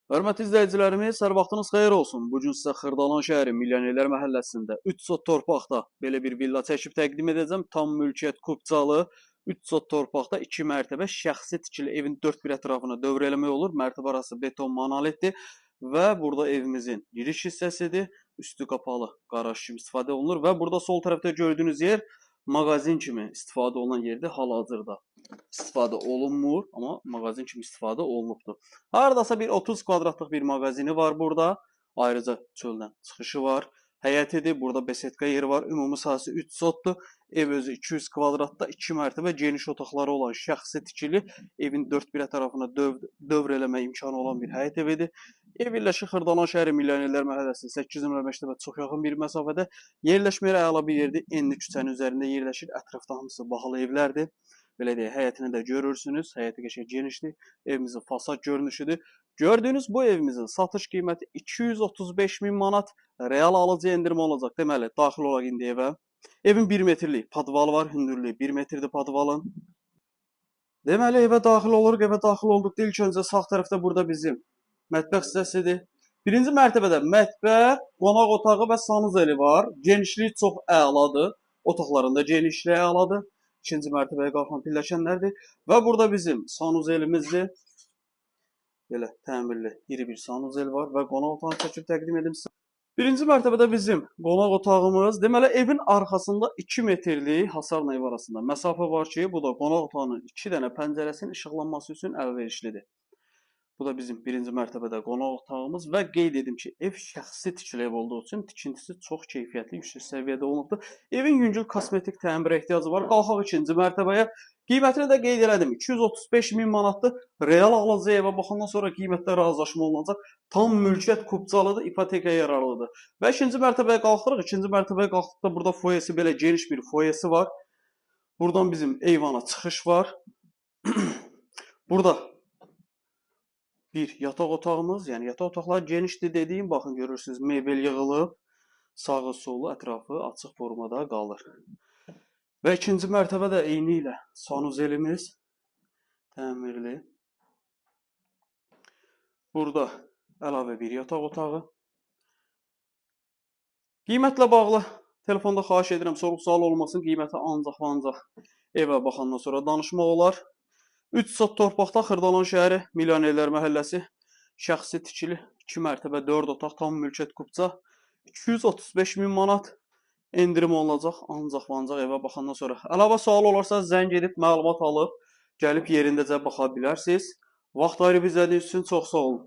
Hörmətli izləyicilərimiz, hər vaxtınız xeyir olsun. Bu gün sizə Xırdalan şəhəri Milyonerlər məhəlləsində 3 sot torpaqda belə bir villa çəkib təqdim edəcəm. Tam mülkiyyət Kupçalı 3 sot torpaqda 2 mərtəbə şəxsi tikili evin 4 bir ətrafına dövr eləmək olur. Mərtəbə arası beton monolitdir və burada evimizin giriş hissəsidir. Üstü qapalı qaraj kimi istifadə olunur və burada sol tərəfdə gördüyünüz yer mağazin kimi istifadə olunan yerdir hal-hazırda. İstifadə olunmur, amma mağazin kimi istifadə olunubdur. Hardasa bir 30 kvadratlıq bir mağazini var burada. Ayrıca çöldən çıxışı var. Həyətidir. Burada besetka yeri var. Ümumi sahəsi 3 sotdur. Ev özü 200 kvadratda 2 mərtəbə geniş otaqları olan şəxsi tikili evin 4 bir tərəfinə dövr eləmə imkanı olan bir həyət evidir. Ev yerləşir Xırdalan şəhəri Milyonerlər məhəlləsində 8 nömrə məktəbə çox yaxın bir məsafədə. Yerləşməyə əla bir yerdir. Enli küçənin üzərində yerləşir. Ətrafda hamısı bahalı evlərdir. Belə deyək, həyətini də görürsünüz. Həyəti qəşəng genişdir. Evimizin fasad görünüşüdür. Gördüyünüz bu evimizin satış qiyməti 235 min manat. Real alıcı endirim olacaq. Deməli, daxil olaq indi evə. Evin 1 metrlik padvalı var. Hündürlüyü 1 metrdir padvalın. Deməli, evə daxil oluruq. Evə daxil olduqda ilk öncə sağ tərəfdə burada bizim mətbəx hissəsidir. Birinci mərtəbədə mətbəx, qonaq otağı və sanuzeli var. Genişliyi çox əladır. Otaqlarında genişliyi əladır. İkinci mərtəbəyə qalxan pilləkənlərdir. Və burada bizim sanuzelimizdir. Belə təmirli iri bir sanuzel var və qonaq otağını çəkib təqdim edim sizə. Birinci mərtəbədə bizim qonaq otağımız. Deməli, evin arxasında 2 metrlik hasarla ev arasında məsafə var ki, bu da qonaq otağının 2 dənə pəncərəsinin işıqlanması üçün əlverişlidir. Bu da bizim birinci mərtəbədə qonaq otağımız və qeyd edim ki, ev şəxsi tikili ev olduğu üçün tikintisi çox keyfiyyətli, yüksək səviyyədə olunubdur. Evin yüngül kosmetik təmirə ehtiyacı var. Qalxaq ikinci mərtəbəyə. Qiymətini də qeyd elədim. 235 min manatdır. Real alıcı evə baxandan sonra qiymətdə razılaşma olunacaq. Tam mülkiyyət Kupçalıdır, ipoteka yararlıdır. Və ikinci mərtəbəyə qalxırıq. İkinci mərtəbəyə qalxdıqda burada foyesi belə geniş bir foyesi var. Buradan bizim eyvana çıxış var. Burada bir yataq otağımız, yəni yataq otaqları genişdir dediyim, baxın görürsünüz, mebel yığılıb, sağı solu ətrafı açıq formada qalır. Və ikinci mərtəbədə eyni ilə sanuzelimiz təmirli. Burada əlavə bir yataq otağı. Qiymətlə bağlı telefonda xahiş edirəm, sorğu-sual olmasın, qiyməti ancaq evə baxandan sonra danışmaq olar. 3 sot torpaqda Xırdalan şəhəri Milyonerlər məhəlləsi şəxsi tikili 2 mərtəbə 4 otaq tam mülkiyyət Kupça 235 min manat endirim olunacaq ancaq evə baxandan sonra. Əlavə sual olarsa zəng edib məlumat alıb gəlib yerindəcə baxa bilərsiniz. Vaxt ayırıb izlədiyiniz üçün çox sağ olun.